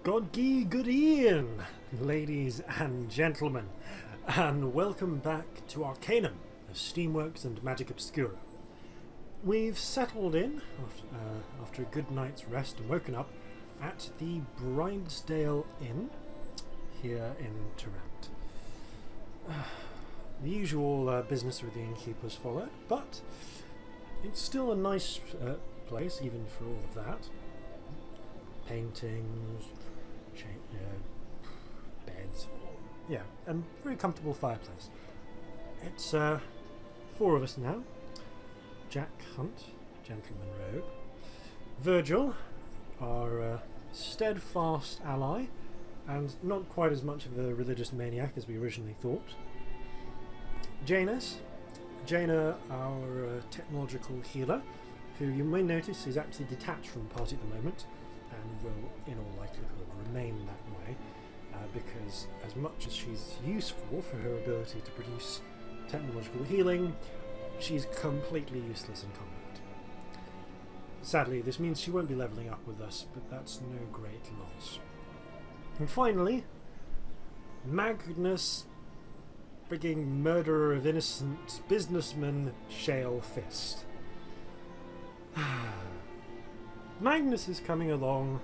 Good e'en, ladies and gentlemen, and welcome back to Arcanum of Steamworks and Magic Obscura. We've settled in after a good night's rest and woken up at the Bridesdale Inn here in Tarant. The usual business with the innkeepers followed, but it's still a nice place even for all of that. Paintings, beds, yeah, and very comfortable fireplace. It's 4 of us now. Jack Hunt, gentleman rogue. Virgil, our steadfast ally, and not quite as much of a religious maniac as we originally thought. Jaina, our technological healer, who you may notice is actually detached from the party at the moment, and will, in all likelihood, remain that way, because as much as she's useful for her ability to produce technological healing, she's completely useless in combat. Sadly, this means she won't be levelling up with us, but that's no great loss. And finally, Magnus, frigging murderer of innocent businessman Shale Fist. Magnus is coming along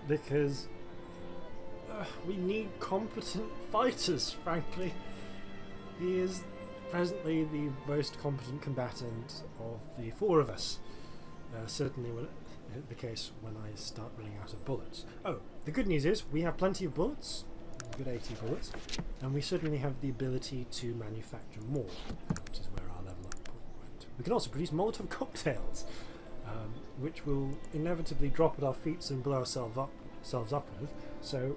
because we need competent fighters, frankly. He is presently the most competent combatant of the 4 of us. Certainly the case when I start running out of bullets. Oh, the good news is we have plenty of bullets, a good 80 bullets, and we certainly have the ability to manufacture more, which is where our level up point went. We can also produce Molotov cocktails, which will inevitably drop at our feet and blow ourselves up with, so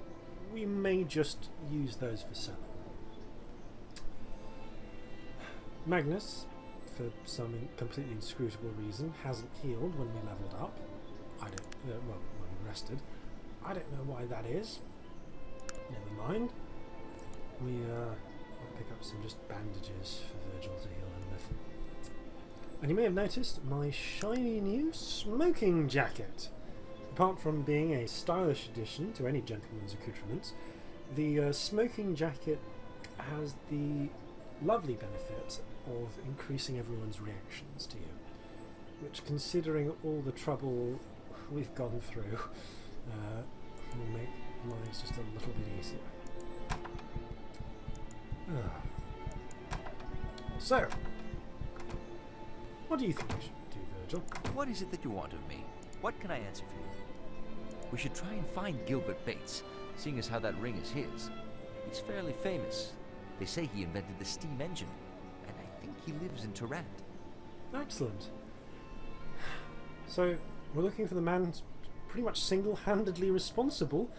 we may just use those for selling. Magnus, for some completely inscrutable reason, hasn't healed when we leveled up. When we rested. I don't know why that is. Never mind. I'll pick up some just bandages for Virgil to heal him with. And you may have noticed my shiny new smoking jacket. Apart from being a stylish addition to any gentleman's accoutrements, the smoking jacket has the lovely benefit of increasing everyone's reactions to you, which, considering all the trouble we've gone through, will make lives just a little bit easier. So, what do you think we should do, Virgil? What is it that you want of me? What can I answer for you? We should try and find Gilbert Bates, seeing as how that ring is his. He's fairly famous. They say he invented the steam engine, and I think he lives in Tarant. Excellent. So, we're looking for the man pretty much single-handedly responsible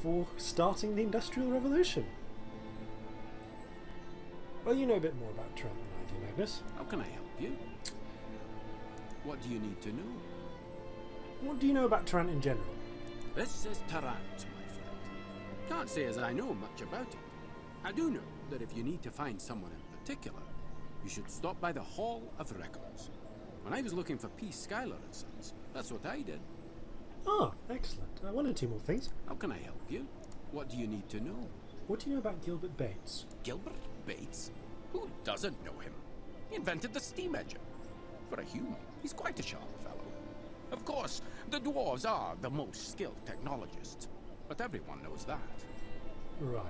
for starting the Industrial Revolution. Well, you know a bit more about Tarant than I do, Magnus. How can I help you? What do you need to know? What do you know about Tarant in general? This is Tarant, my friend. Can't say as I know much about it. I do know that if you need to find someone in particular, you should stop by the Hall of Records. When I was looking for P. Schuyler and Sons, that's what I did. Ah, excellent. One or two more things. How can I help you? What do you need to know? What do you know about Gilbert Bates? Gilbert Bates? Who doesn't know him? He invented the steam engine. For a human, he's quite a sharp fellow. Of course, the dwarves are the most skilled technologists, but everyone knows that. Right.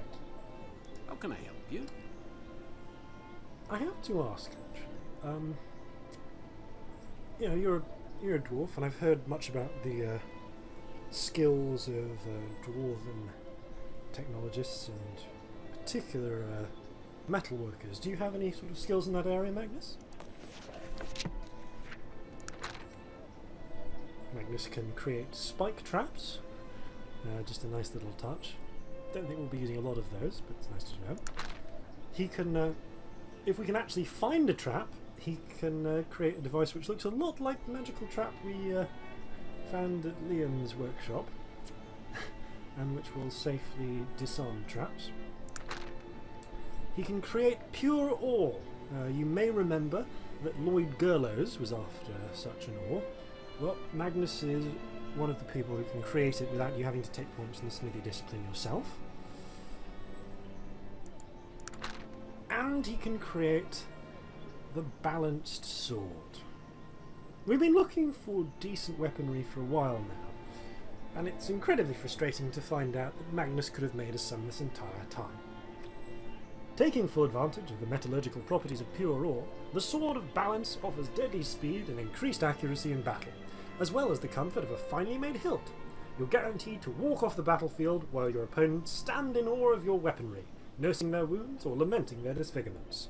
How can I help you? I have to ask, actually. You know, you're a dwarf, and I've heard much about the skills of dwarven technologists and particular metal workers. Do you have any sort of skills in that area, Magnus? Magnus can create spike traps. Just a nice little touch. Don't think we'll be using a lot of those, but it's nice to know. He can, if we can actually find a trap, he can create a device which looks a lot like the magical trap we found at Liam's workshop, and which will safely disarm traps. He can create pure ore. You may remember that Lloyd Gurlows was after such an ore. Well, Magnus is one of the people who can create it without you having to take points in the smithy discipline yourself. And he can create the balanced sword. We've been looking for decent weaponry for a while now, and it's incredibly frustrating to find out that Magnus could have made us some this entire time. Taking full advantage of the metallurgical properties of pure ore, the Sword of Balance offers deadly speed and increased accuracy in battle, as well as the comfort of a finely made hilt. You're guaranteed to walk off the battlefield while your opponents stand in awe of your weaponry, nursing their wounds or lamenting their disfigurements.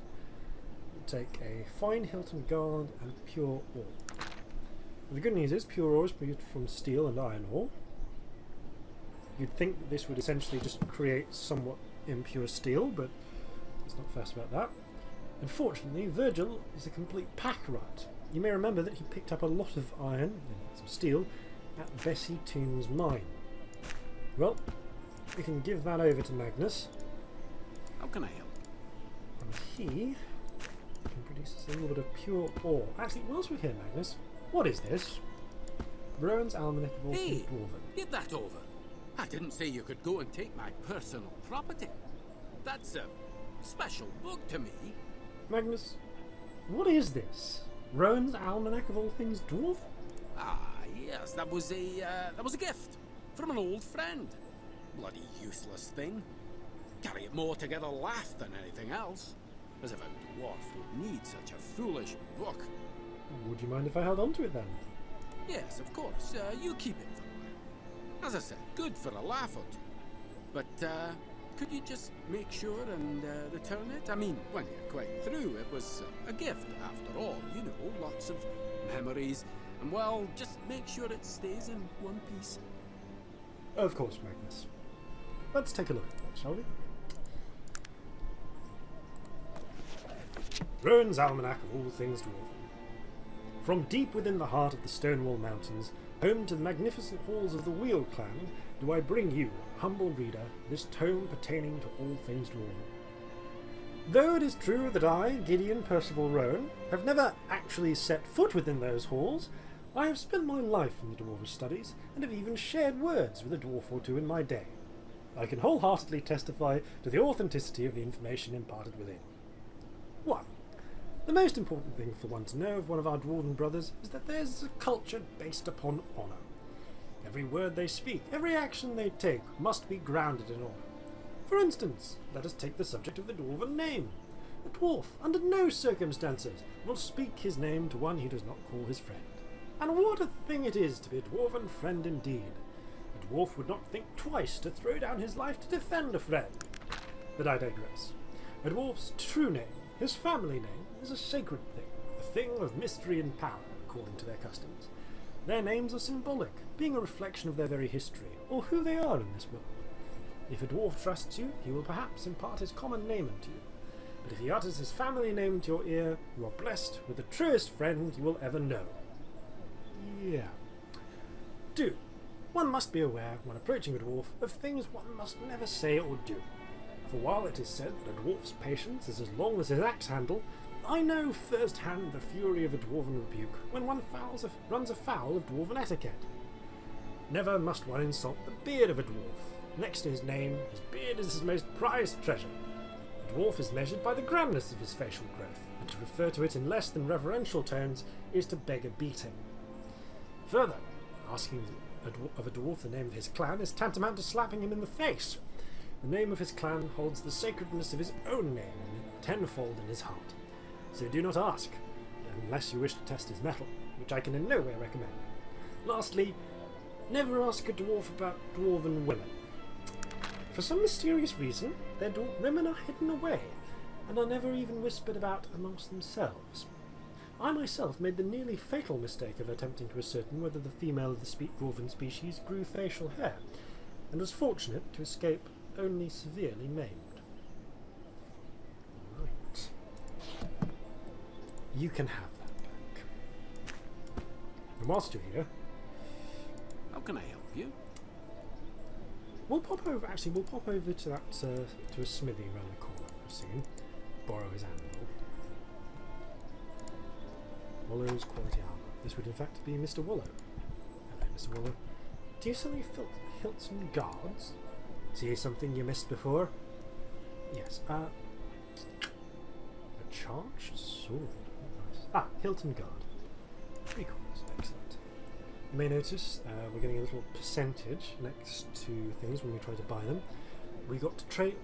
We'll take a fine hilt and guard and pure ore. The good news is pure ore is made from steel and iron ore. You'd think that this would essentially just create somewhat impure steel, but let's not fuss about that. Unfortunately, Virgil is a complete pack rat. You may remember that he picked up a lot of iron and some steel at Bessie Tomb's mine. Well, we can give that over to Magnus. How can I help? And he can produce us a little bit of pure ore. Actually, whilst we're here, Magnus, what is this? Bruins Almanac of all things Hey, dwarven. get that over. I didn't say you could go and take my personal property. That's a special book to me. Magnus, what is this? Rowan's Almanac of all things dwarf? Ah, yes, that was a gift from an old friend. Bloody useless thing. Carry it more to get a laugh than anything else. As if a dwarf would need such a foolish book. Would you mind if I held on to it then? Yes, of course. You keep it for a while. As I said, good for a laugh or two. But, could you just make sure and return it? I mean, when you're quite through, it was a gift after all, you know, lots of memories. And well, just make sure it stays in one piece. Of course, Magnus. Let's take a look at that, shall we? Rowan's Almanac of all things dwarven. From deep within the heart of the Stonewall Mountains, home to the magnificent halls of the Wheel Clan, do I bring you, humble reader, this tome pertaining to all things dwarven. Though it is true that I, Gideon Percival Rowan, have never actually set foot within those halls, I have spent my life in the dwarvish studies, and have even shared words with a dwarf or two in my day. I can wholeheartedly testify to the authenticity of the information imparted within. 1. The most important thing for one to know of one of our dwarven brothers is that there is a culture based upon honour. Every word they speak, every action they take, must be grounded in honour. For instance, let us take the subject of the dwarven name. A dwarf, under no circumstances, will speak his name to one he does not call his friend. And what a thing it is to be a dwarven friend indeed. A dwarf would not think twice to throw down his life to defend a friend. But I digress. A dwarf's true name, his family name, is a sacred thing, a thing of mystery and power, according to their customs. Their names are symbolic, being a reflection of their very history, or who they are in this world. If a dwarf trusts you, he will perhaps impart his common name unto you. But if he utters his family name to your ear, you are blessed with the truest friend you will ever know. Yeah. 2. One must be aware, when approaching a dwarf, of things one must never say or do. For while it is said that a dwarf's patience is as long as his axe handle, I know firsthand the fury of a dwarven rebuke when one runs afoul of dwarven etiquette. Never must one insult the beard of a dwarf. Next to his name, his beard is his most prized treasure. A dwarf is measured by the grandness of his facial growth, and to refer to it in less than reverential tones is to beg a beating. Further, asking of a dwarf the name of his clan is tantamount to slapping him in the face. The name of his clan holds the sacredness of his own name tenfold in his heart. So do not ask, unless you wish to test his mettle, which I can in no way recommend. Lastly, never ask a dwarf about dwarven women. For some mysterious reason, their women are hidden away, and are never even whispered about amongst themselves. I myself made the nearly fatal mistake of attempting to ascertain whether the female of the dwarven species grew facial hair, and was fortunate to escape only severely maimed. Right. You can have that back. And whilst you're here, How can I help you? we'll pop over to that to a smithy around the corner soon. Borrow his anvil. Wallow's quality armor. This would in fact be Mr. Wallow. Hello, Mr. Wallow. Do you suddenly Hilton guards? See something you missed before? Yes. A charged sword. Nice. Ah, Hilton guard. 3 coins. Excellent. You may notice we're getting a little percentage next to things when we try to buy them. We got to trade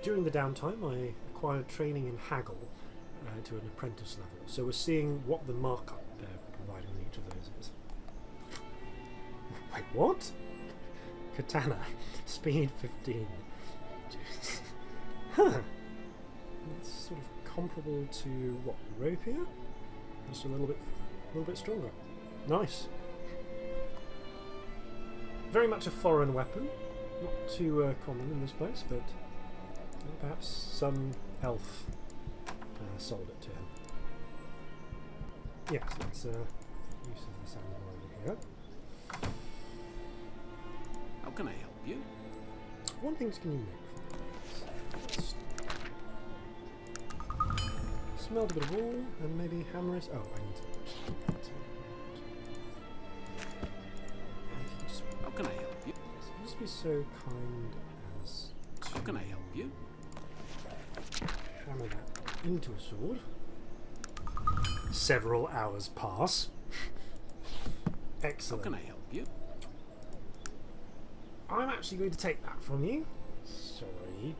during the downtime. I acquired training in haggle to an apprentice level. So we're seeing what the markup they're providing in each of those is. Wait, what? Katana, speed 15. Huh. It's sort of comparable to what, rapier? Just a little bit stronger. Nice. Very much a foreign weapon. Not too common in this place, but perhaps some elf sold it to him. Yes, let's use of the sound over here. How can I help you? One thing can you make for me? Smelled a bit of wool and maybe hammer it. Oh, I need to. How can I help you? Just be so kind as to. How can I help you? Hammer that into a sword. Several hours pass. Excellent. How can I help you? I'm actually going to take that from you. Sorry.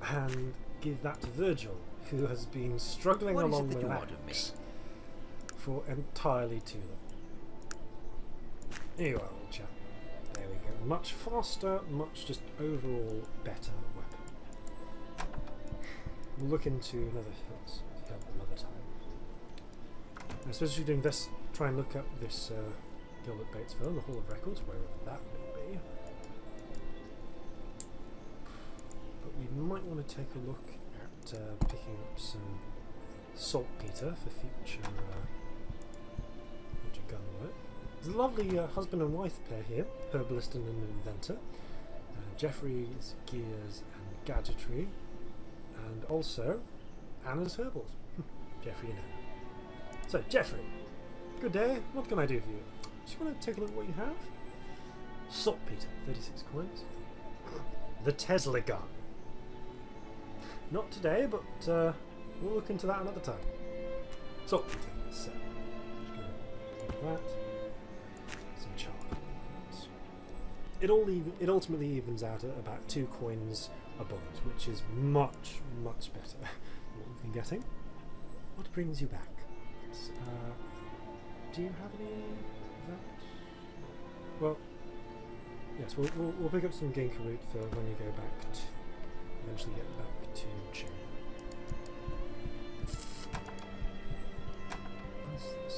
And give that to Virgil, who has been struggling along the ranks for entirely too long. Here you are, old chap. There we go. Much faster, much just overall better weapon. We'll look into another help another time. I suppose we should try and look up this Gilbert Bates film, the Hall of Records, wherever that may be. But we might want to take a look at picking up some saltpeter for future gun work. There's a lovely husband and wife pair here, herbalist and an inventor. Jeffrey's gears and gadgetry, and also Anna's herbals. Jeffrey and Anna. So, Jeffrey, good day. What can I do for you? Just want to take a look at what you have. Saltpeter, 36 coins. The Tesla gun. Not today, but we'll look into that another time. Saltpeter, so just gonna do that. Some charcoal. It ultimately evens out at about 2 coins a bullet, which is much better than what we've been getting. What brings you back? Do you have any of that? Well, yes, we'll pick up some ginkgo root for when you go back to eventually get back to June. What's this?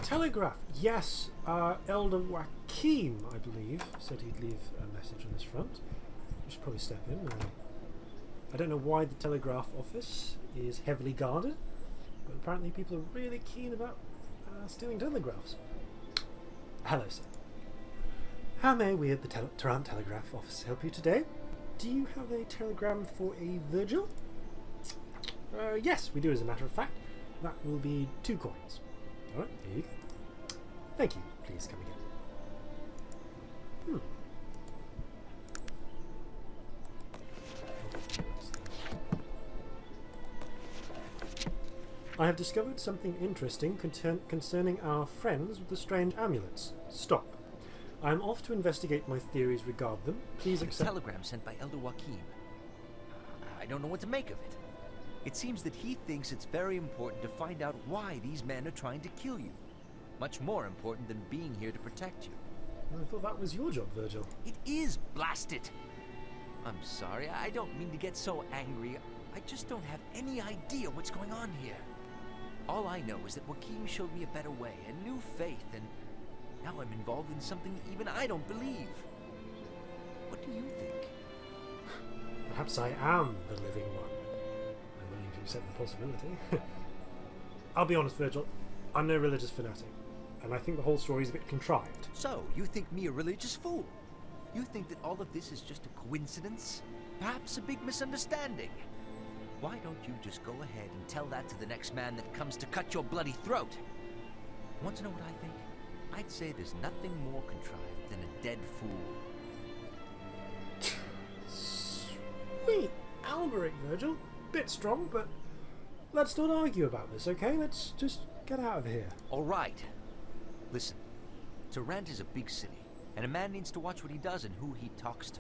Telegraph. Yes, Elder Joachim, I believe, said he'd leave a message on this front. We should probably step in. I don't know why the telegraph office is heavily guarded, but apparently people are really keen about stealing telegraphs. Hello, sir. How may we at the Tarrant Telegraph office help you today? Do you have a telegram for a Virgil? Yes, we do, as a matter of fact. That will be 2 coins. Alright, here you go. Thank you. Please come again. I have discovered something interesting concerning our friends with the strange amulets. Stop. I am off to investigate my theories regarding them. Please accept. A telegram sent by Elder Joachim. I don't know what to make of it. It seems that he thinks it's very important to find out why these men are trying to kill you. Much more important than being here to protect you. I thought that was your job, Virgil. It is, blast it! I'm sorry, I don't mean to get so angry. I just don't have any idea what's going on here. All I know is that Joachim showed me a better way, a new faith, and now I'm involved in something even I don't believe. What do you think? Perhaps I am the living one. I'm willing to accept the possibility. I'll be honest, Virgil. I'm no religious fanatic, and I think the whole story is a bit contrived. So, you think me a religious fool? You think that all of this is just a coincidence? Perhaps a big misunderstanding? Why don't you just go ahead and tell that to the next man that comes to cut your bloody throat? Want to know what I think? I'd say there's nothing more contrived than a dead fool. Sweet Alberic, Virgil. Bit strong, but let's not argue about this, okay? Let's just get out of here. All right. Listen, Tarant is a big city, and a man needs to watch what he does and who he talks to.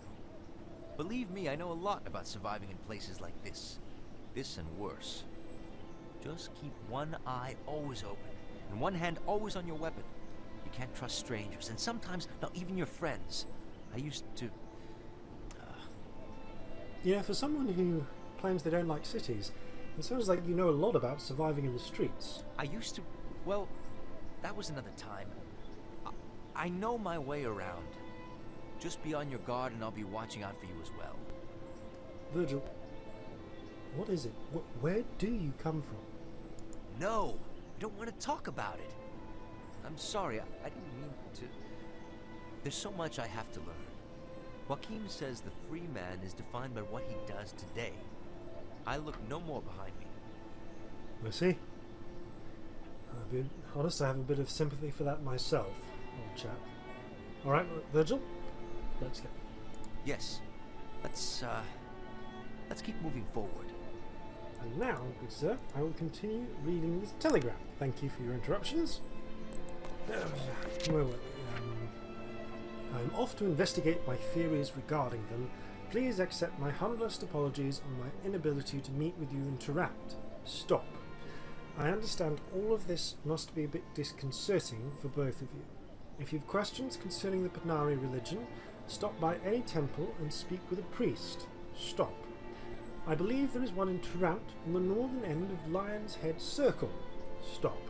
Believe me, I know a lot about surviving in places like this. This and worse. Just keep one eye always open, and one hand always on your weapon. You can't trust strangers, and sometimes not even your friends. I used to... Yeah, for someone who claims they don't like cities, it sounds like you know a lot about surviving in the streets. I used to... Well, that was another time. I know my way around. Just be on your guard and I'll be watching out for you as well. Virgil, what is it? Where do you come from? No, I don't want to talk about it. I'm sorry, I didn't mean to... There's so much I have to learn. Joaquin says the free man is defined by what he does today. I look no more behind me. I see. I'll be honest, I have a bit of sympathy for that myself, old chap. Alright, Virgil, let's go. Yes, let's keep moving forward. And now, good sir, I will continue reading this telegram. Thank you for your interruptions. I'm off to investigate my theories regarding them. Please accept my humblest apologies on my inability to meet with you and interact. Stop. I understand all of this must be a bit disconcerting for both of you. If you have questions concerning the Panari religion, stop by any temple and speak with a priest. Stop. I believe there is one in Tarant on the northern end of Lion's Head Circle. Stop.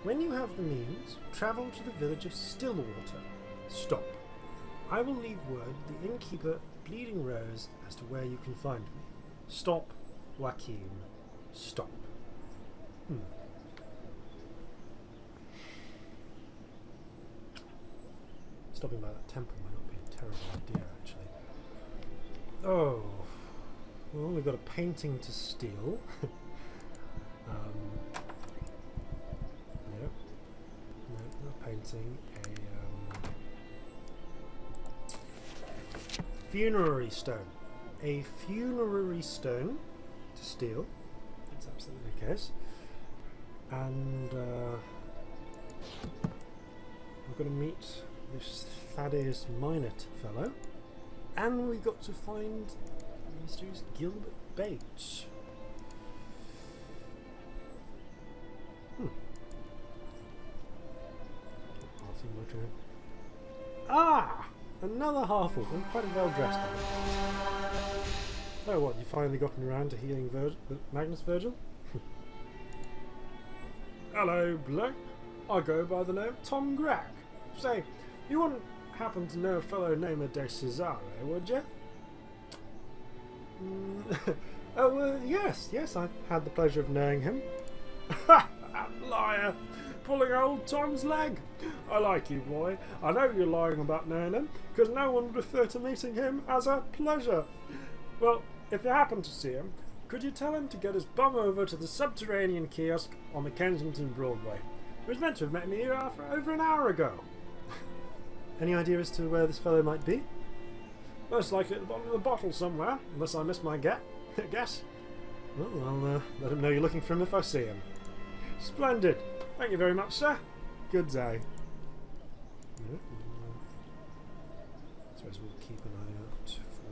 When you have the means, travel to the village of Stillwater. Stop. I will leave word with the innkeeper at the Bleeding Rose as to where you can find me. Stop, Joaquin. Stop. Stopping by that temple might not be a terrible idea, actually. Oh, well, we've got a painting to steal. Yep. No, not painting. Funerary stone. A funerary stone to steal. That's absolutely the case. And we're going to meet this Thaddeus Minot fellow. And we got to find mysterious Gilbert Bates. Ah! Another half-orc, and quite well dressed. Oh, what, you finally gotten around to healing Magnus, Virgil? Hello, Black. I go by the name of Tom Grack. Say, you wouldn't happen to know a fellow named De Cesare, would you? Yes, I've had the pleasure of knowing him. Ha! Liar! Pulling old Tom's leg. I like you, boy. I know you're lying about knowing him, because no one would refer to meeting him as a pleasure. Well, if you happen to see him, could you tell him to get his bum over to the subterranean kiosk on the Kensington Broadway? He was meant to have met me here over an hour ago. Any idea as to where this fellow might be? Most likely at the bottom of the bottle somewhere, unless I miss my guess. Well, I'll let him know you're looking for him if I see him. Splendid. Thank you very much, sir. Good day. Yeah, I suppose we'll keep an eye out for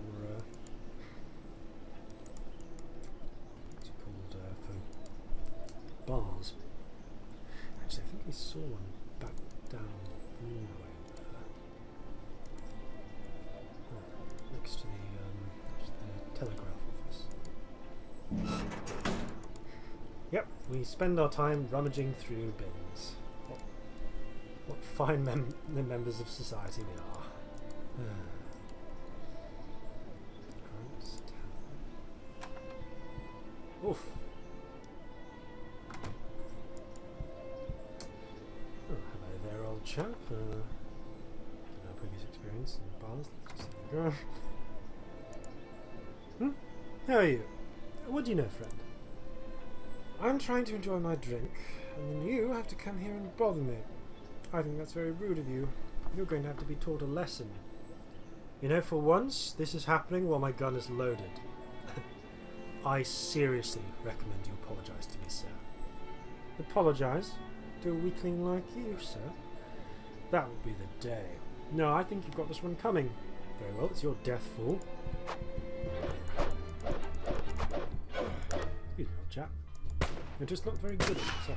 what's it called? For bars. Actually, I think we saw one back down Broadway there. Next to the telegraph office. Yep, we spend our time rummaging through bins. What fine members of society we are. Oof. Oh, hello there, old chap. Our previous experience in bars. Let's just see how we go. How are you? What do you know, friend? I'm trying to enjoy my drink, and then you have to come here and bother me. I think that's very rude of you. You're going to have to be taught a lesson. You know, for once, this is happening while my gun is loaded. I seriously recommend you apologise to me, sir. Apologise? To a weakling like you, sir? That would be the day. No, I think you've got this one coming. Very well, it's your death, fool. Excuse me, old chap. You're just not very good at this, are you?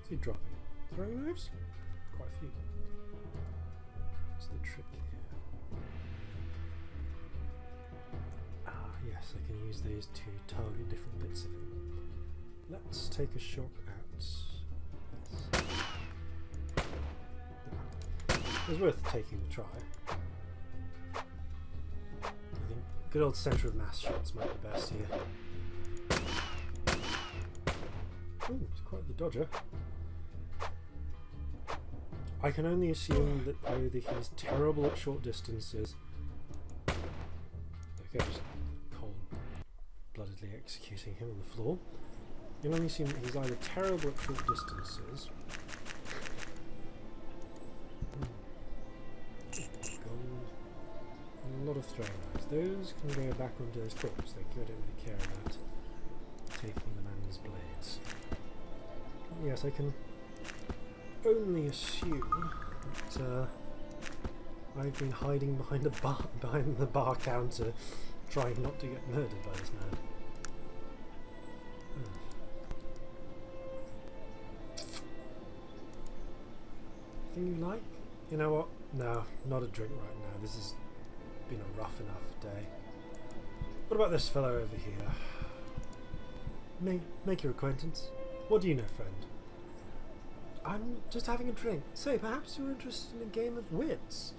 Is he dropping? Throwing knives? Quite a few. What's the trick here? Ah, yes, I can use these to target different bits of him. Let's take a shot at this. It was worth taking the try. I think good old centre of mass shots might be best here. Ooh, it's quite the dodger. I can only assume that either he's terrible at short distances. Okay, just cold-bloodedly executing him on the floor. You can only assume that he's either terrible at short distances. Gold. And a lot of throwing knives. Those can go back onto his corpse. I don't really care about taking the man's blades. Yes, I can only assume that I've been hiding behind the bar counter, trying not to get murdered by this man. Thing you like? You know what? No, not a drink right now. This has been a rough enough day. What about this fellow over here? Make your acquaintance. What do you know, friend? I'm just having a drink. Say, perhaps you're interested in a game of wits.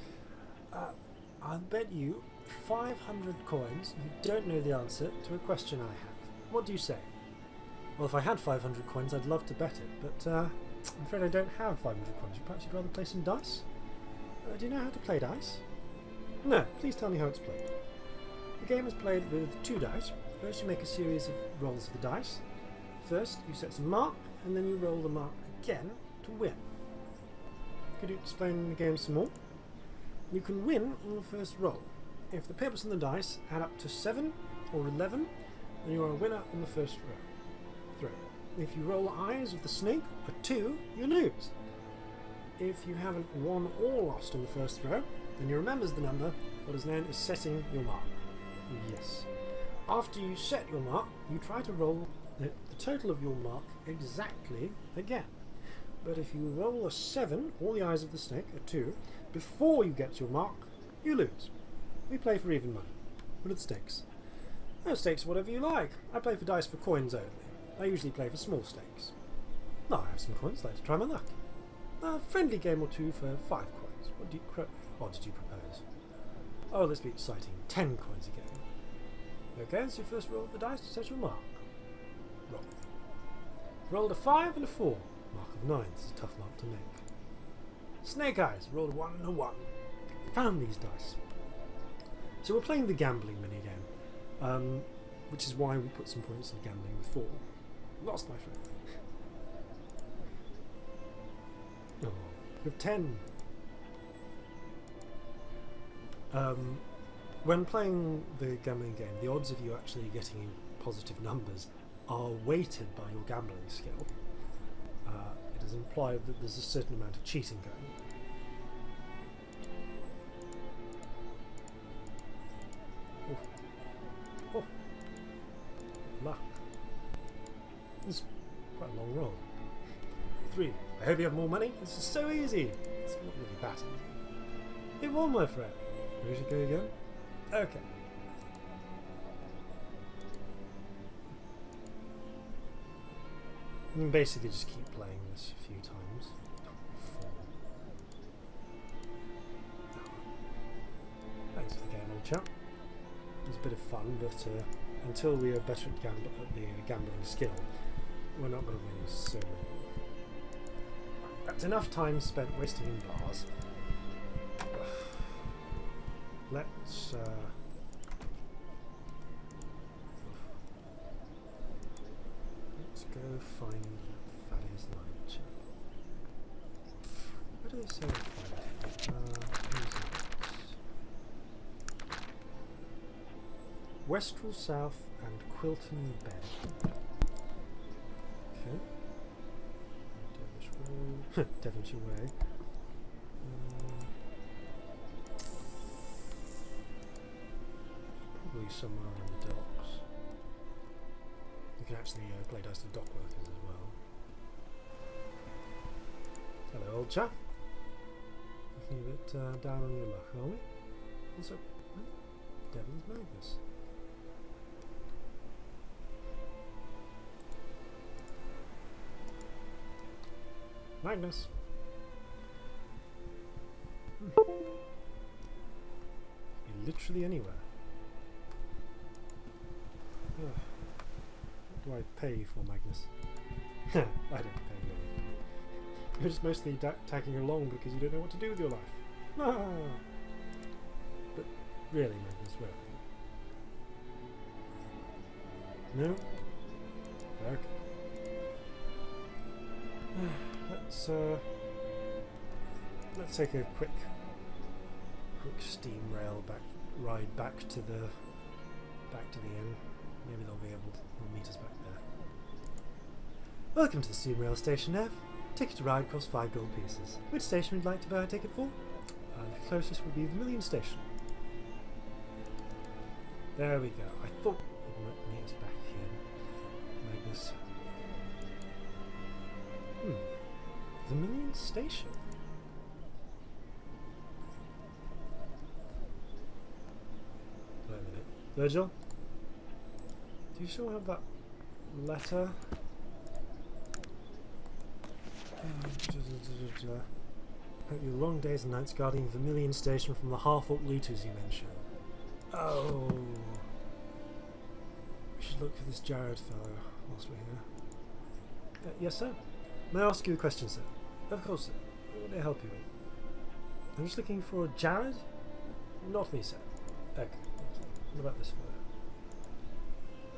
I'll bet you 500 coins you don't know the answer to a question I have. What do you say? Well, if I had 500 coins, I'd love to bet it, but I'm afraid I don't have 500 coins. Perhaps you'd rather play some dice? Do you know how to play dice? No, please tell me how it's played. The game is played with 2 dice. First, you make a series of rolls of the dice. First, you set some mark, and then you roll the mark again to win. Could you explain the game some more? You can win on the first roll. If the pips on the dice add up to 7 or 11, then you are a winner on the first throw. If you roll eyes with the snake, a 2, you lose. If you haven't won or lost on the first throw, then you remember the number, what is known as setting your mark. Yes. After you set your mark, you try to roll the total of your mark exactly again. But if you roll a 7, or the eyes of the snake, a 2, before you get to your mark, you lose. We play for even money. What are the stakes? No stakes, whatever you like. I play for dice for coins only. I usually play for small stakes. Now I have some coins, I'd like to try my luck. A friendly game or two for 5 coins. What did you propose? Oh, let's be exciting. 10 coins again. Okay, so you first roll the dice to set your mark. Roll. Rolled a 5 and a 4. Mark of 9. This is a tough mark to make. Snake eyes. Rolled a 1 and a 1. Found these dice. So we're playing the gambling minigame, which is why we put some points in gambling before. Lost, my friend. Oh, we have 10. When playing the gambling game, the odds of you actually getting positive numbers are weighted by your gambling skill. It is implied that there's a certain amount of cheating going. Oh, luck. This is quite a long roll. 3. I hope you have more money. This is so easy. It's not really that easy. You won, my friend. Ready to go again? Okay. You can basically just keep playing this a few times. 4. Thanks for the game, old chap. It was a bit of fun, but until we are better at the gambling skill, we're not going to win so many. That's enough time spent wasting in bars. Let's go find Thaddeus Nigel. Where do they say Westrel South and Quilton Bend. Okay. Devonshire Road. Devonshire Way. Probably somewhere on the docks. You can actually play dice to dock workers as well. Hello, old chap. Looking a bit down on your luck, are we? Also, Devil's Magnus. Magnus. Be literally anywhere. Ugh. What do I pay for, Magnus? I don't pay you anything. You're just mostly tagging along because you don't know what to do with your life. Ah. But really, Magnus, where are you? No? Okay. Let's take a quick steam rail ride back to the inn. Maybe they'll be able to meet us back there. Welcome to the steam rail station, Ev. Ticket to ride costs 5 gold pieces. Which station would you like to buy a ticket for? The closest would be the Vermilion Station. There we go. I thought it might meet us back here. Magnus. Vermilion Station. Wait a minute. Virgil? Do you still have that letter? Hope your long days and nights guarding Vermilion Station from the half-orc looters you mentioned. Oh. We should look for this Jared fellow whilst we're here. Yes, sir? May I ask you a question, sir? Of course, sir. What may I help you with? I'm just looking for Jared? Not me, sir. Okay, thank you. What about this fellow?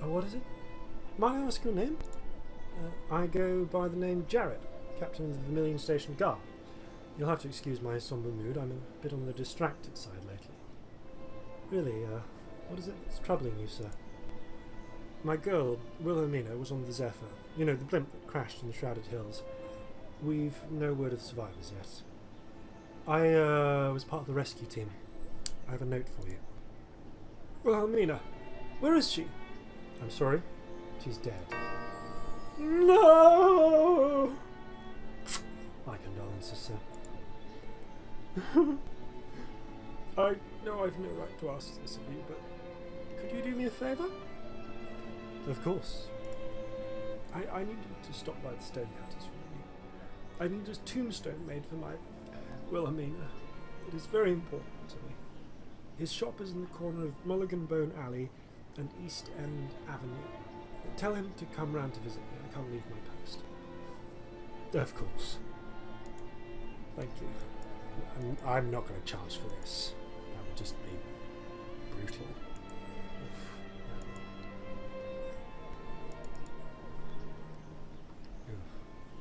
Oh, what is it? May I ask your name? I go by the name Jared, captain of the Vermilion Station Guard. You'll have to excuse my somber mood. I'm a bit on the distracted side lately. Really, what is it that's troubling you, sir? My girl, Wilhelmina, was on the Zephyr. You know, the blimp that crashed in the Shrouded Hills. We've no word of survivors yet. I was part of the rescue team. I have a note for you. Wilhelmina, where is she? I'm sorry, she's dead. No! My condolences, sir. I know I've no right to ask this of you, but could you do me a favour? Of course. I need you to stop by the stonecutters for me. I need a tombstone made for my Wilhelmina. It is very important to me. His shop is in the corner of Mulligan Bone Alley and East End Avenue. Tell him to come round to visit me. I can't leave my post. Of course. Thank you. I'm not going to charge for this. That would just be brutal.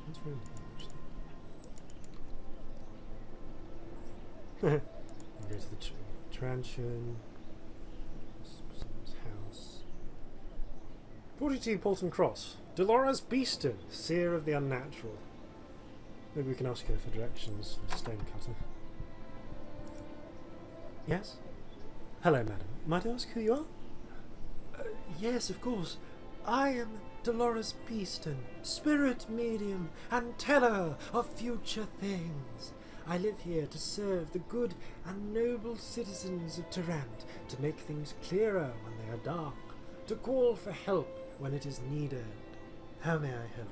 What's wrong with you, actually? Go to the Transition. Someone's house. 42 Polton Cross. Dolores Beeston, seer of the unnatural. Maybe we can ask her for directions to the stonecutter. Yes? Hello, madam. Might I ask who you are? Yes, of course. I am Dolores Beeston, spirit medium and teller of future things. I live here to serve the good and noble citizens of Tarant, to make things clearer when they are dark, to call for help when it is needed. How may I help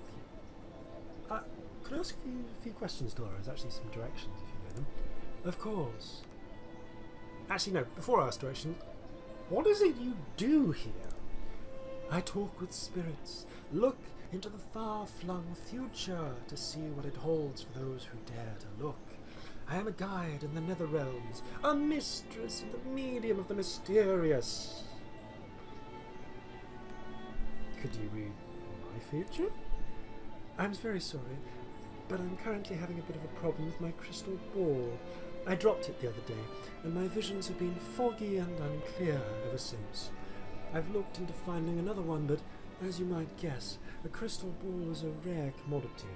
you? Could I ask you a few questions, Dolores? Actually, some directions, if you know them. Of course. Actually, no, before I ask directions, what is it you do here? I talk with spirits, look into the far-flung future to see what it holds for those who dare to look. I am a guide in the nether realms, a mistress in the medium of the mysterious. Could you read my future? I'm very sorry, but I'm currently having a bit of a problem with my crystal ball. I dropped it the other day, and my visions have been foggy and unclear ever since. I've looked into finding another one, but as you might guess, a crystal ball is a rare commodity.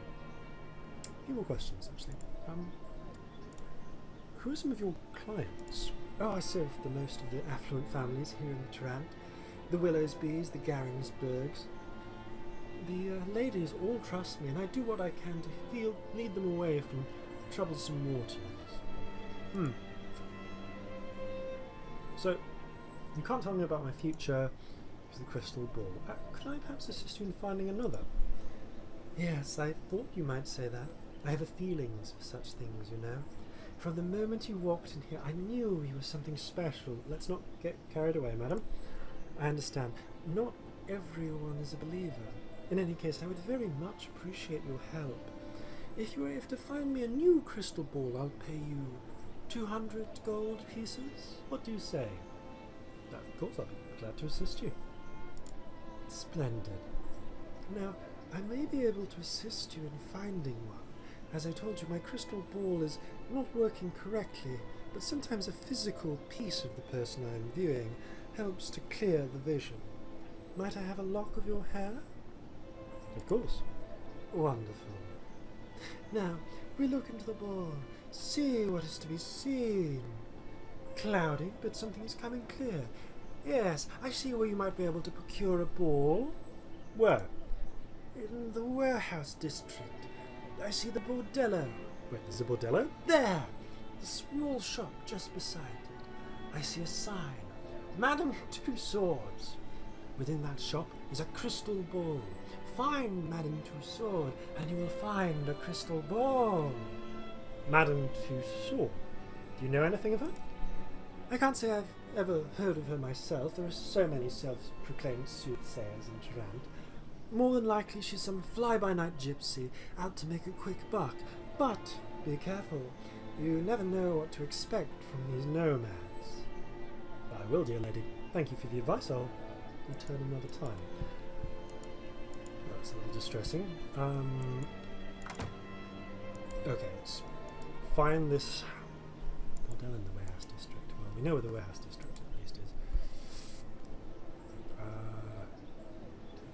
A few more questions, actually. Who are some of your clients? Oh, I serve the most of the affluent families here in Tarant. The Willowsbys, the Garingsburgs. The ladies all trust me, and I do what I can to lead them away from troublesome waters. So, you can't tell me about my future with the crystal ball. Could I perhaps assist you in finding another? Yes, I thought you might say that. I have a feelings for such things, you know. From the moment you walked in here, I knew you were something special. Let's not get carried away, madam. I understand. Not everyone is a believer. In any case, I would very much appreciate your help. If you are able to find me a new crystal ball, I'll pay you 200 gold pieces. What do you say? Of course, I'll be glad to assist you. Splendid. Now, I may be able to assist you in finding one. As I told you, my crystal ball is not working correctly, but sometimes a physical piece of the person I am viewing helps to clear the vision. Might I have a lock of your hair? Of course. Wonderful. Now, we look into the ball, see what is to be seen. Cloudy, but something is coming clear. Yes, I see where you might be able to procure a ball. Where? In the warehouse district. I see the bordello. Wait, there's a bordello? There! The small shop just beside it. I see a sign. Madam, 2 swords. Within that shop is a crystal ball. Find Madame Tussaud, and you will find a crystal ball. Madame Tussaud? Do you know anything of her? I can't say I've ever heard of her myself. There are so many self-proclaimed soothsayers in Tarant. More than likely she's some fly-by-night gypsy out to make a quick buck. But be careful. You never know what to expect from these nomads. I will, dear lady. Thank you for the advice. I'll return another time. That's a little distressing. Okay, let's find this bordello in the warehouse district. Well, we know where the warehouse district at least is.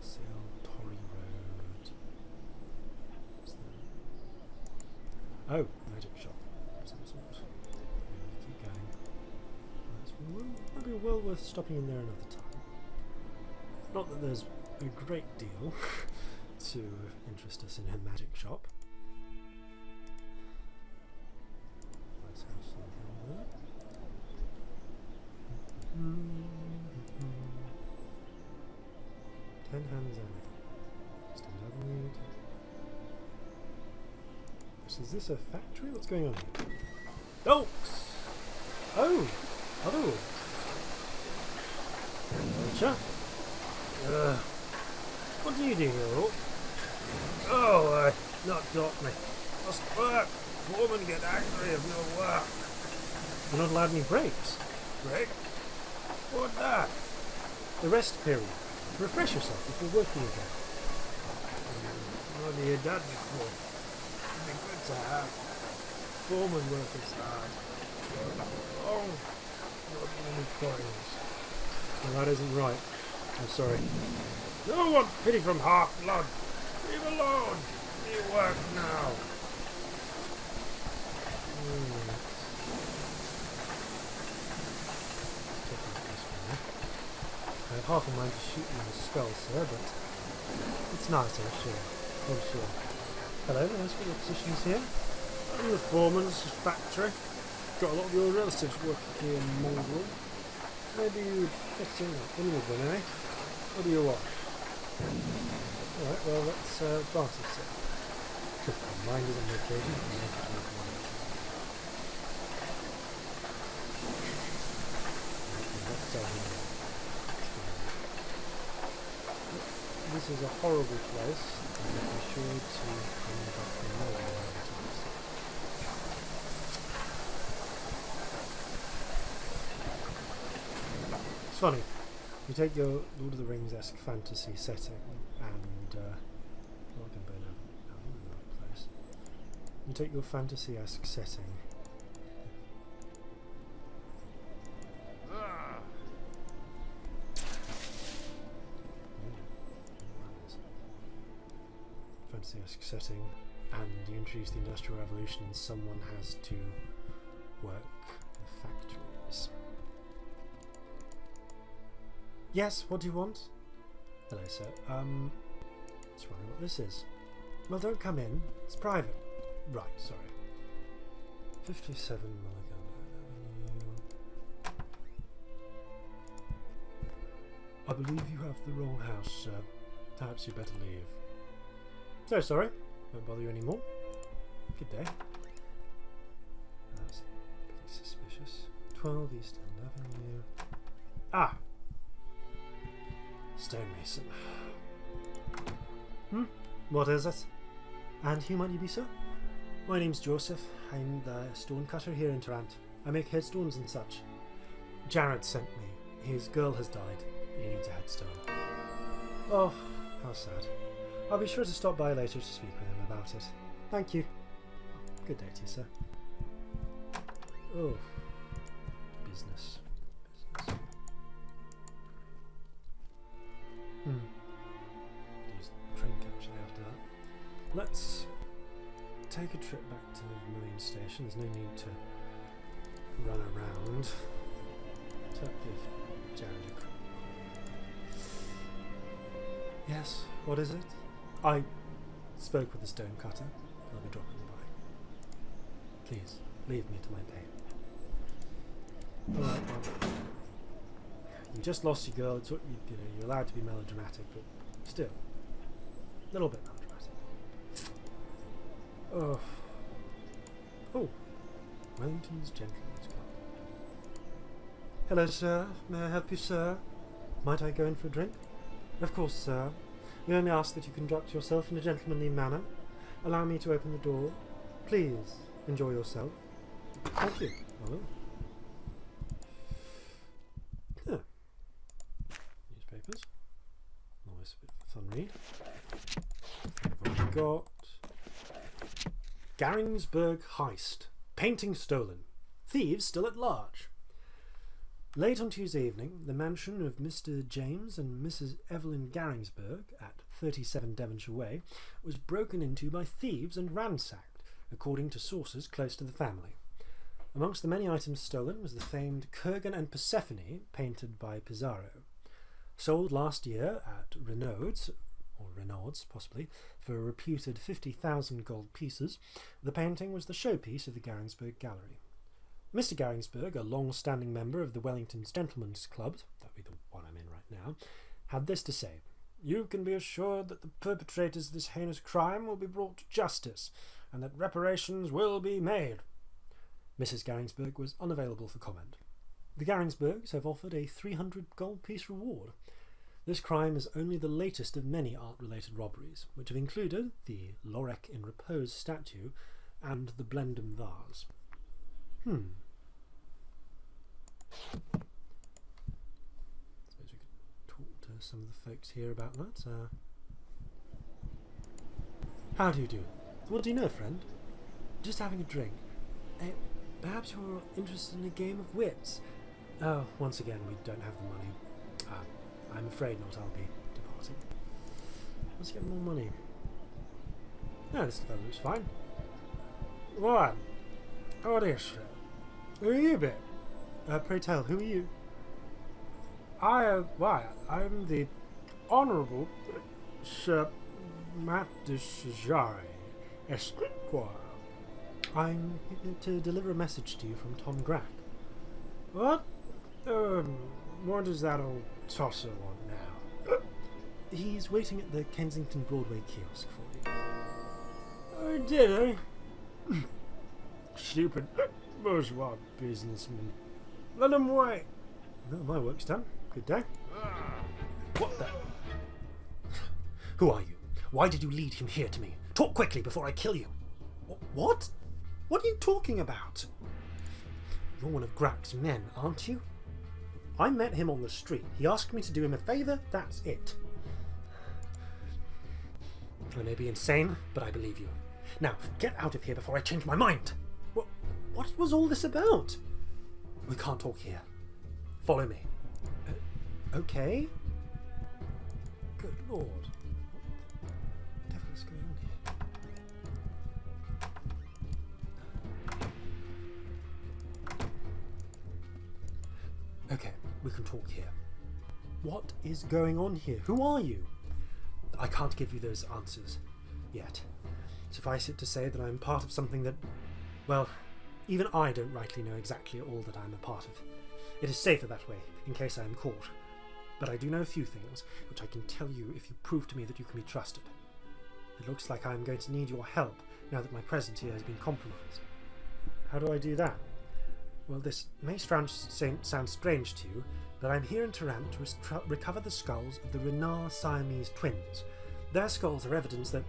Sale, Torrey Road. What's that? Oh, magic shop. Some sort. Yeah, keep going. Might be well worth stopping in there another time. Not that there's a great deal to interest us in her magic shop. Let's have something there. 10 hands Alley. Stand Avenue. So is this a factory? What's going on here? Oaks! Oh! Other oaks. Chap. What do you do here, Oak? Oh, not dock me. Must work. Foremen get angry if no work. You're not allowed any breaks. Break? What's that? The rest period. To refresh yourself before working again. What have you done before? It'd be good to have. Foreman work is hard. Oh, not many coins. Well, that isn't right. I'm sorry. No one pity from half-blood. Leave alone. You work now. I have half a mind to shoot you in the skull, sir, but it's nice, I'm sure. I'm sure. Hello, nice for your positions here. I'm the foreman's factory. Got a lot of your relatives working here in Mongrel. Maybe you'd fit in with them, eh? What do you want? Alright, well, let's barter, sir. My mind is on the occasion. This is a horrible place, and be sure to come back from there. It's funny, you take your Lord of the Rings-esque fantasy setting and You take your fantasy-esque setting. Fantasy-esque setting, and you introduce the Industrial Revolution and someone has to work the factories. Yes, what do you want? Hello, sir. Just wondering what this is. Well, don't come in. It's private. Right, sorry. 57 Mulligan Avenue. I believe you have the wrong house, sir. Perhaps you better leave. So sorry. Won't bother you anymore. Good day. That's pretty suspicious. 12 East End Avenue. Ah! Stonemason. What is it? And who might you be, sir? My name's Joseph. I'm the stonecutter here in Tarrant. I make headstones and such. Jared sent me. His girl has died. He needs a headstone. Oh, how sad. I'll be sure to stop by later to speak with him about it. Thank you. Good day to you, sir. Oh. Business. Use train catching after that. Let's take a trip back to the Marine Station. There's no need to run around. Tap if Jared. Yes, what is it? I spoke with the stonecutter. I'll be dropping by. Please, leave me to my pain. Alright, well. You just lost your girl. It's what you're allowed to be melodramatic, but still. A little bit melodramatic. Oh. Oh. Wellington's Gentleman's Club. Hello, sir. May I help you, sir? Might I go in for a drink? Of course, sir. We only ask that you conduct yourself in a gentlemanly manner. Allow me to open the door. Please, enjoy yourself. Thank you. I will. Yeah. Newspapers. Always a bit of a fun read. What have we got? Garingsburg heist. Painting stolen. Thieves still at large. Late on Tuesday evening, the mansion of Mr. James and Mrs. Evelyn Garingsburg at 37 Devonshire Way was broken into by thieves and ransacked, according to sources close to the family. Amongst the many items stolen was the famed Kurgan and Persephone, painted by Pizarro. Sold last year at Renaud's, or Renaud's possibly, for a reputed 50,000 gold pieces, the painting was the showpiece of the Garingsburg Gallery. Mr. Garingsburg, a long-standing member of the Wellington's Gentlemen's Club, that'd be the one I'm in right now, had this to say: "You can be assured that the perpetrators of this heinous crime will be brought to justice, and that reparations will be made." Mrs. Garingsburg was unavailable for comment. The Garingsburgs have offered a 300 gold piece reward. This crime is only the latest of many art-related robberies, which have included the Lorek in Repose statue and the Blendham vase. Suppose we could talk to some of the folks here about that. How do you do? What do you know, friend? Just having a drink. Perhaps you're interested in a game of wits. Oh, once again, we don't have the money. I'm afraid not. I'll be departing. Let's get more money. No, this fellow looks fine. What? What is it? Who are you, bit? Pray tell, who are you? I'm the Honourable Sir Matishari Esquire. I'm here to deliver a message to you from Tom Grack. What? What does that old tosser want now? He's waiting at the Kensington Broadway kiosk for you. Oh, did he? Stupid bourgeois businessman. Let him wait. Well, my work's done. Good day. What the? Who are you? Why did you lead him here to me? Talk quickly before I kill you. What? What are you talking about? You're one of Grack's men, aren't you? I met him on the street. He asked me to do him a favour. That's it. I may be insane, but I believe you. Now, get out of here before I change my mind! What was all this about? We can't talk here. Follow me. Okay? Good lord. What the devil is going on here? Okay, we can talk here. What is going on here? Who are you? I can't give you those answers yet. Suffice it to say that I'm part of something that, well, even I don't rightly know exactly all that I'm a part of. It is safer that way, in case I am caught. But I do know a few things, which I can tell you if you prove to me that you can be trusted. It looks like I am going to need your help, now that my presence here has been compromised. How do I do that? Well, this may sound strange to you, but I'm here in Tehran to recover the skulls of the Renar Siamese twins. Their skulls are evidence that,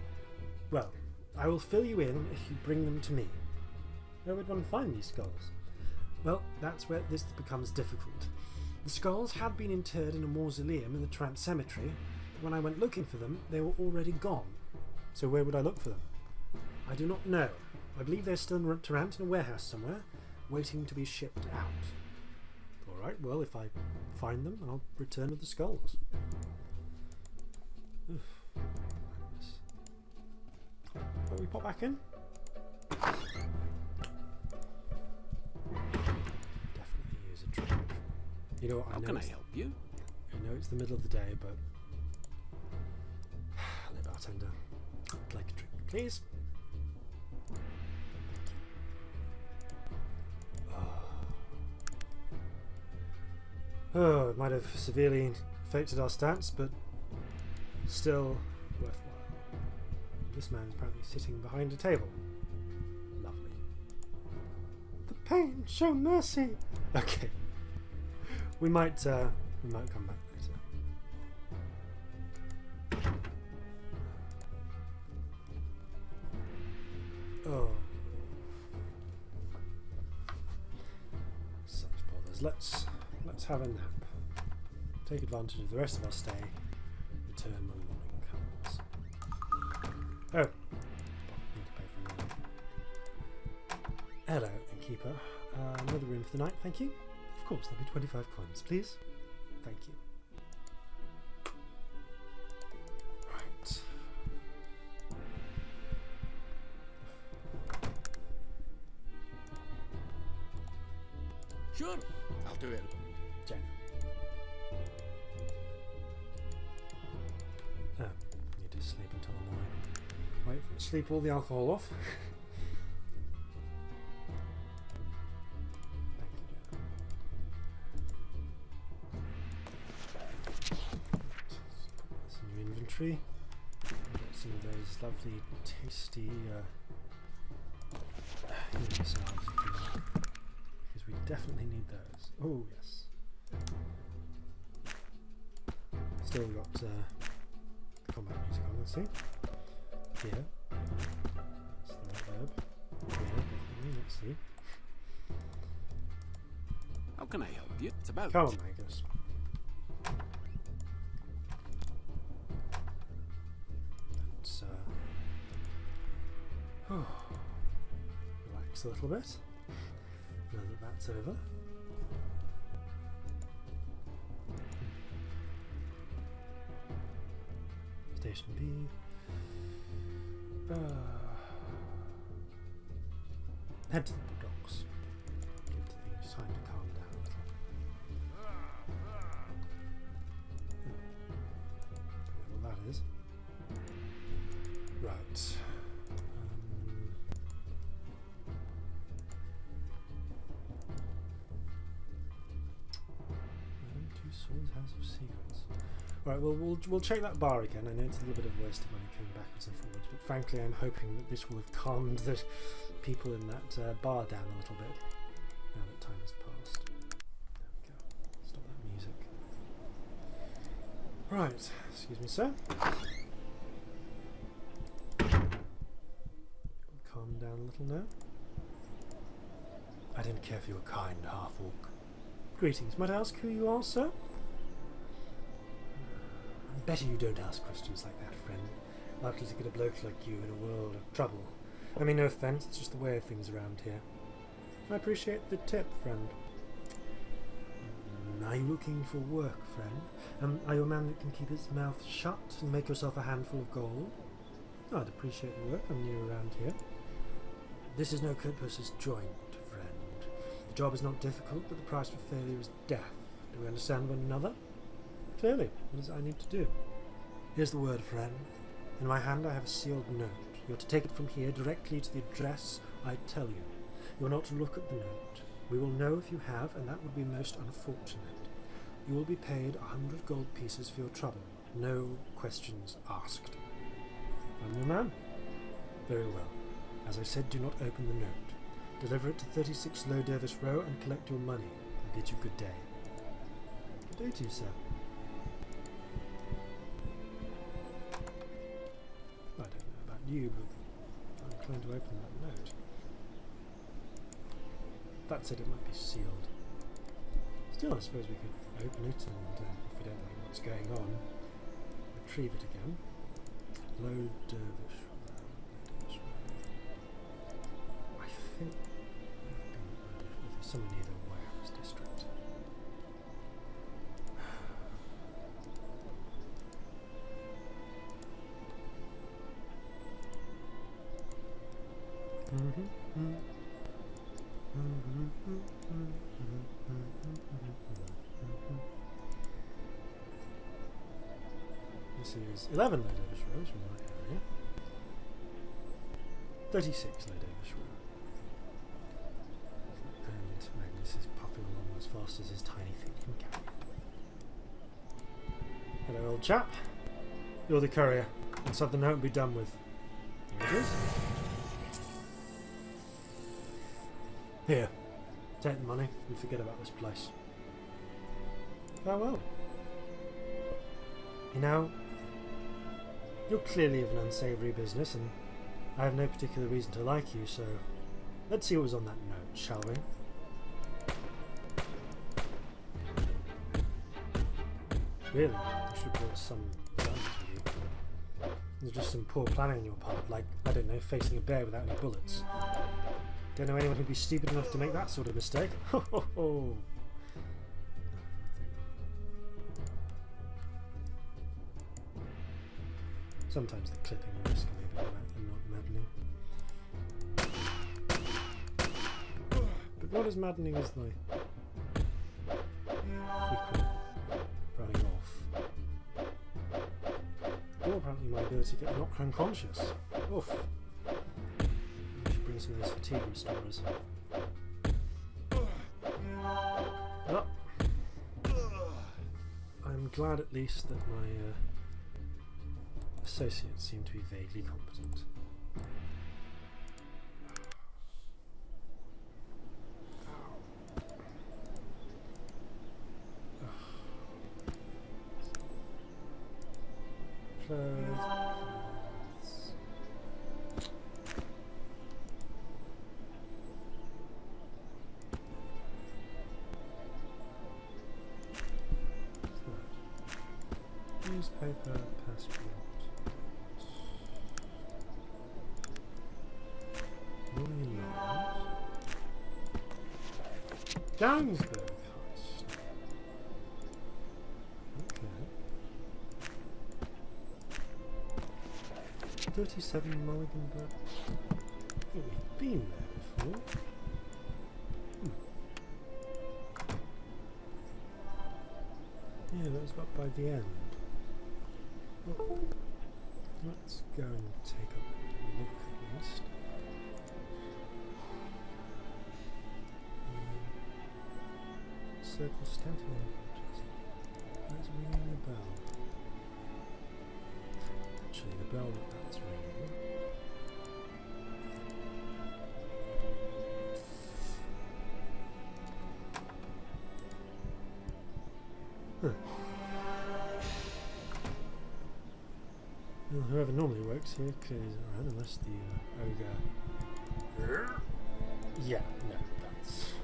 well, I will fill you in if you bring them to me. Where would one find these skulls? Well, that's where this becomes difficult. The skulls had been interred in a mausoleum in the Tehran cemetery, but when I went looking for them, they were already gone. So where would I look for them? I do not know. I believe they're still in Tehran in a warehouse somewhere, waiting to be shipped out. Alright, well, if I find them, I'll return with the skulls. Oof. Will we pop back in? Definitely use a drink. You know what? How can I help you? I know it's the middle of the day, but hello, bartender. I'd like a drink, please. Oh, it might have severely affected our stats, but still worthwhile. This man is apparently sitting behind a table. Lovely. The pain, show mercy. Okay. We might come back later. Oh. Such bothers. Let's have a nap. Take advantage of the rest of our stay. Return when morning comes. Oh. Need to pay for more. Hello, innkeeper. Another room for the night, thank you. Of course, there'll be 25 coins, please. Thank you. Right. Sure, I'll do it. Jen. Oh, need to sleep until the morning. Wait, sleep all the alcohol off. Thank you, Jen. That's in your inventory. Get some of those lovely, tasty healing salves if you like. Because we definitely need those. Oh, yes. Still got combat music on, let's see. Here. That's the right verb. Here, definitely, let's see. How can I help you? It's about. Come on, Magus. Let's relax a little bit. Now that that's over. Station B. Head to the docks. Give things time to calm down a little. Forget what that is. Right. Madame Tussauds House of Secrets. Right, well, we'll check that bar again. I know it's a little bit of a waste of money coming backwards and forwards, but frankly I'm hoping that this will have calmed the people in that bar down a little bit, now that time has passed. There we go. Stop that music. Right, excuse me, sir. Calm down a little now. I didn't care for your kind half-orc. Greetings, might I ask who you are, sir? Better you don't ask questions like that, friend. Likely to get a bloke like you in a world of trouble. I mean, no offence, it's just the way of things around here. I appreciate the tip, friend. Are you looking for work, friend? Are you a man that can keep his mouth shut and make yourself a handful of gold? I'd appreciate the work. I'm new around here. This is no Curtpurser's joint, friend. The job is not difficult, but the price for failure is death. Do we understand one another? Clearly. What is it I need to do? Here's the word, friend. In my hand I have a sealed note. You are to take it from here directly to the address I tell you. You are not to look at the note. We will know if you have, and that would be most unfortunate. You will be paid 100 gold pieces for your trouble. No questions asked. I'm your man. Very well. As I said, do not open the note. Deliver it to 36 Low Dervish Row and collect your money. I bid you good day. Good day to you, sir. I don't know about you, but I'm inclined to open that note. That said, it might be sealed. Still, I suppose we could open it and, if we don't know what's going on, retrieve it again. Low Dervish Row. I think there's somewhere near the warehouse district. This is 11 Low Dervish Rows from my area. 36 Low Dervish Row. And Magnus is puffing along as fast as his tiny feet can carry him. Hello, old chap. You're the courier. Let's have the note and be done with. Here it is. Here. Take the money and forget about this place. Farewell. You know, you're clearly of an unsavoury business, and I have no particular reason to like you, so let's see what was on that note, shall we? Really? You should have brought some guns with you. There's just some poor planning on your part, like, I don't know, facing a bear without any bullets. Don't know anyone who'd be stupid enough to make that sort of mistake. Ho ho ho! Sometimes the clipping in this can be a bit not maddening. But not as maddening as the frequent running off. Or apparently my ability to get knocked unconscious. Oof. I should bring some of those fatigue restorers. Oh. I'm glad at least that my associates seem to be vaguely competent. Newspaper, passport. Johannesburg. Okay. 37 Mulliganburg. I think we've been there before. Yeah, that was about by the end. Well, let's go and take a look at least. Circle Stanton. That's ringing a bell. Actually, the bell that's ringing. Huh. Well, whoever normally works here clearly isn't around unless the ogre. Yeah, no, that's.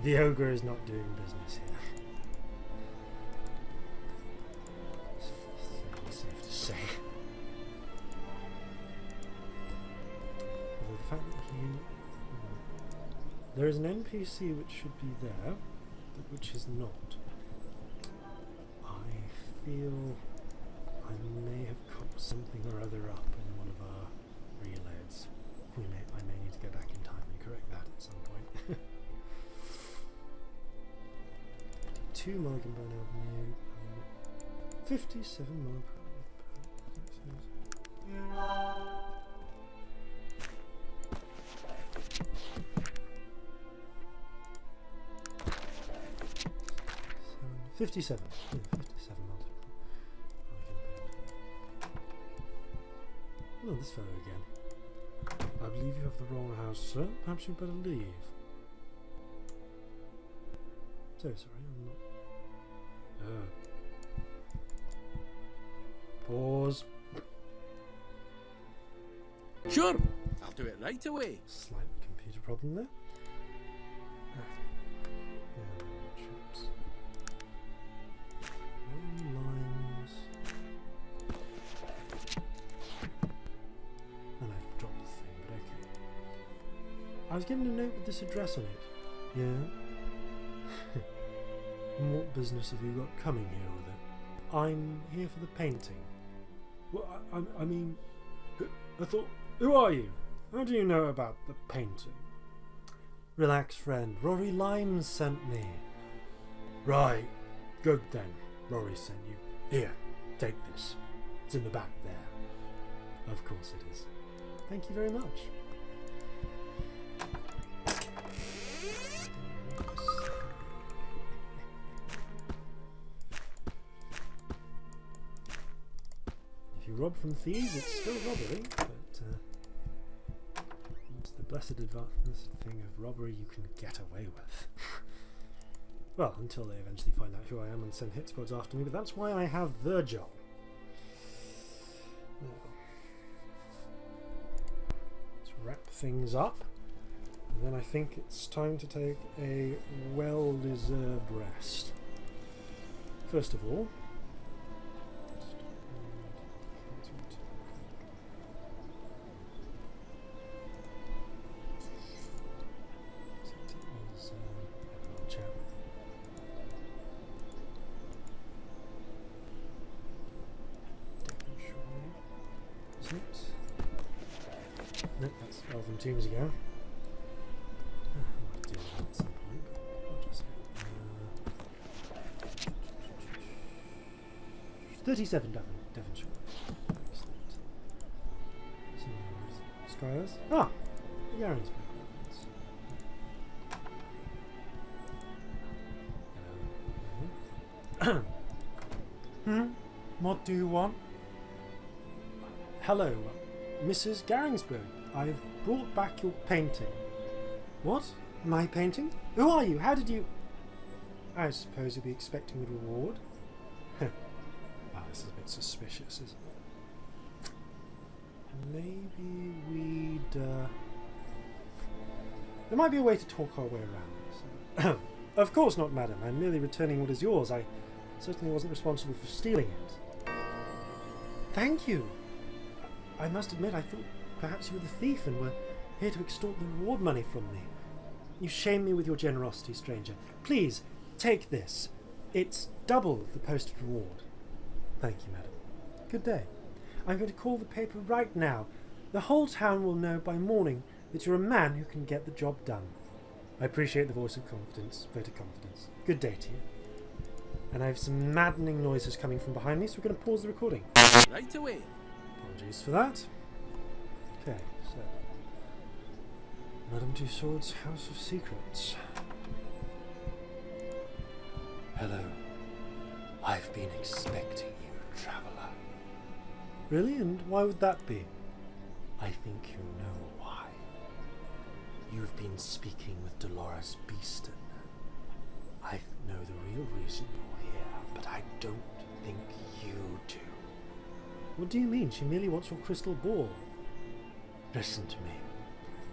The ogre is not doing business here. It's fairly safe to say. There is an NPC which should be there, but which is not. I feel I may have cocked something or other up in one of our relays. I may need to go back in time and correct that at some point. 2 Mulliganbone Avenue, 57 Mulliganbone. Yeah. 57. Yeah, 57 Mulliganbone. Oh, this fellow again. I believe you have the wrong house, sir. Perhaps you'd better leave. So sorry, I'm not. Pause. Sure, I'll do it right away. Slight computer problem there. Chips. Lines. And I've dropped the thing, but okay. I was given a note with this address on it. Yeah. And what business have you got coming here with it? I'm here for the painting. Well, I mean, I thought, who are you? How do you know about the painting? Relax, friend. Rory Limes sent me. Right. Good then. Rory sent you. Here, take this. It's in the back there. Of course it is. Thank you very much. If you rob from thieves, it's still robbery, but it's the blessed thing of robbery you can get away with. Well, until they eventually find out who I am and send hit squads after me, but that's why I have Virgil. Now, let's wrap things up, and then I think it's time to take a well-deserved rest. First of all, nope, that's Elven Tombs again. I might deal with that at some point, but I'll just 37 Devonshire. Excellent. Skyers. Ah! The Yarrinsburg Hello. What do you want? Hello, Mrs. Garringsburg. I've brought back your painting. What? My painting? Who are you? How did you... I suppose you'll be expecting a reward. Ah, this is a bit suspicious, isn't it? Maybe we'd... There might be a way to talk our way around this. Of course not, madam. I'm merely returning what is yours. I certainly wasn't responsible for stealing it. Thank you. I must admit, I thought perhaps you were the thief and were here to extort the reward money from me. You shame me with your generosity, stranger. Please, take this. It's double the posted reward. Thank you, madam. Good day. I'm going to call the paper right now. The whole town will know by morning that you're a man who can get the job done. I appreciate the voice of confidence. Vote of confidence. Good day to you. And I have some maddening noises coming from behind me, so we're going to pause the recording. Right away. Apologies for that. Okay, so Madame Tussauds' House of Secrets. Hello. I've been expecting you, traveller. Really? And why would that be? I think you know why. You've been speaking with Dolores Beeston. I know the real reason you're here, but I don't think you do. What do you mean? She merely wants your crystal ball. Listen to me.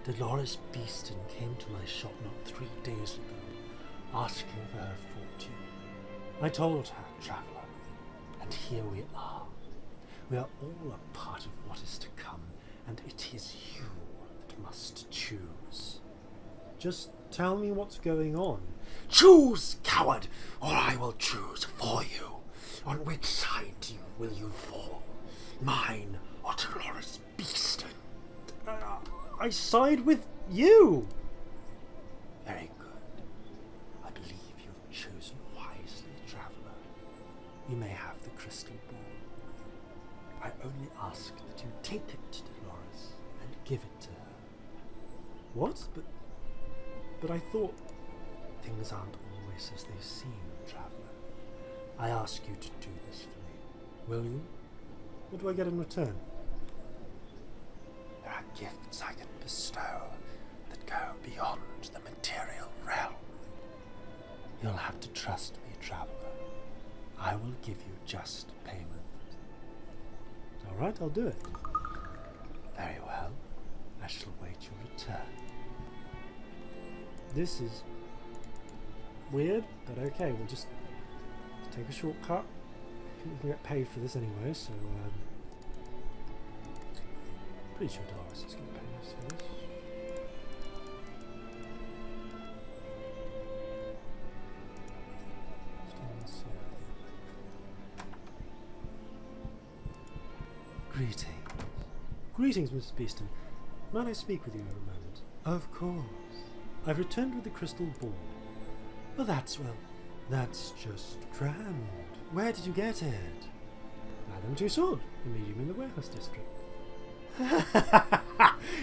Dolores Beeston came to my shop not 3 days ago, asking for her fortune. I told her, traveller, and here we are. We are all a part of what is to come, and it is you that must choose. Just tell me what's going on. Choose, coward, or I will choose for you. On which side will you fall? Mine or Dolores Beeston? I side with you! Very good. I believe you have chosen wisely, traveller. You may have the crystal ball. I only ask that you take it, Dolores, and give it to her. What? But I thought... Things aren't always as they seem, traveller. I ask you to do this for me. Will you? What do I get in return? There are gifts I can bestow that go beyond the material realm. You'll have to trust me, traveller. I will give you just payment. Alright, I'll do it. Very well. I shall wait your return. This is weird, but okay, we'll just take a shortcut. We can get paid for this anyway, so pretty sure Dolores is going to pay us for this. Greetings. Greetings, Mrs. Beeston. Might I speak with you for a moment? Of course. I've returned with the crystal ball. Well, that's just grand. Where did you get it? Madame Tussaud, the medium in the warehouse district.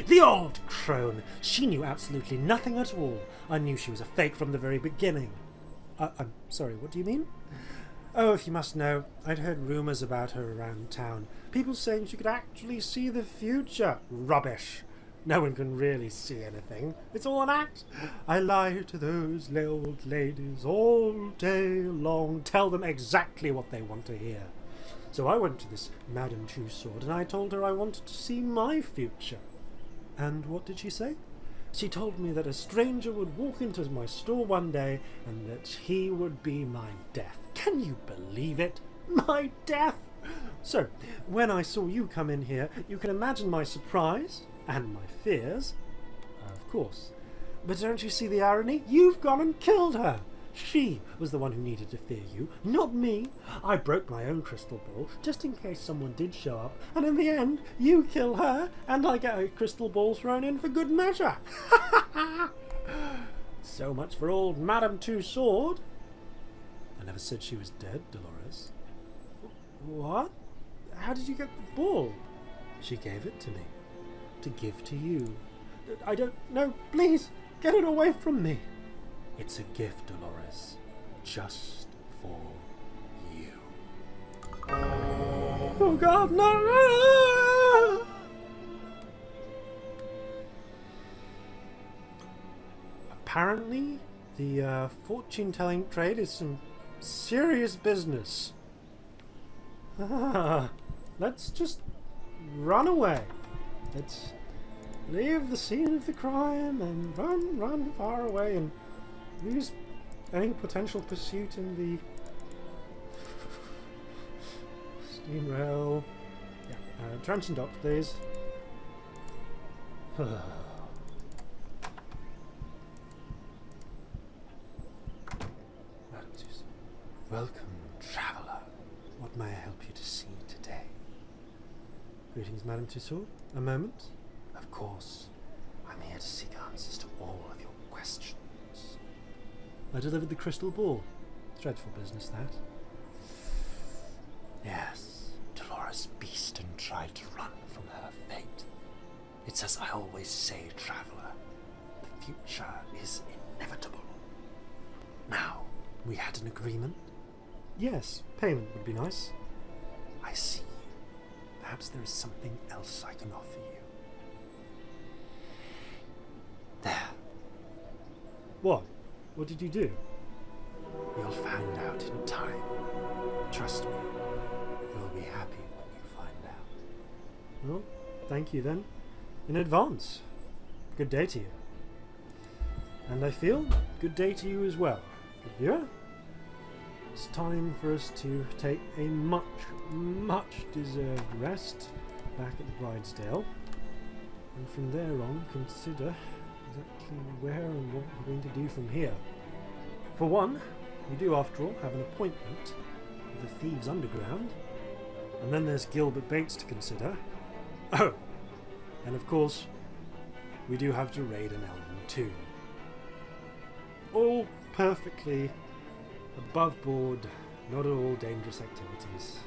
The old crone! She knew absolutely nothing at all. I knew she was a fake from the very beginning. I'm sorry, what do you mean? Oh, if you must know, I'd heard rumours about her around town. People saying she could actually see the future. Rubbish. No one can really see anything. It's all an act. I lie to those old ladies all day long, tell them exactly what they want to hear. So I went to this Madame Tussaud and I told her I wanted to see my future. And what did she say? She told me that a stranger would walk into my store one day and that he would be my death. Can you believe it? My death! So, when I saw you come in here, you can imagine my surprise and my fears. Of course. But don't you see the irony? You've gone and killed her! She was the one who needed to fear you, not me. I broke my own crystal ball, just in case someone did show up, and in the end, you kill her, and I get a crystal ball thrown in for good measure. So much for old Madame Tussaud. I never said she was dead, Dolores. What? How did you get the ball? She gave it to me, to give to you. I don't know, please, get it away from me. It's a gift, Dolores, just for you. Oh God, no! Apparently, the fortune-telling trade is some serious business. Let's just run away. Let's leave the scene of the crime and run far away and lose any potential pursuit in the steam rail. Yeah, truncheon dock, please. Welcome, traveller. What may I help you to see today? Greetings, Madame Tussaud. A moment. Of course. I'm here to seek answers to all of your questions. I delivered the crystal ball. Dreadful business, that. Yes, Dolores Beeston tried to run from her fate. It's as I always say, traveller. The future is inevitable. Now, we had an agreement? Yes, payment would be nice. I see. Perhaps there is something else I can offer you. There. What? What did you do? You'll find out in time. Trust me. You'll be happy when you find out. Well, thank you then. In advance. Good day to you. And I feel good day to you as well. Good viewer. It's time for us to take a much deserved rest back at the Bridesdale. And from there on, consider exactly where and what we're going to do from here. For one, we do, after all, have an appointment with the Thieves' Underground, and then there's Gilbert Bates to consider. Oh, and of course, we do have to raid an Elven tomb. All perfectly above board, not at all dangerous activities.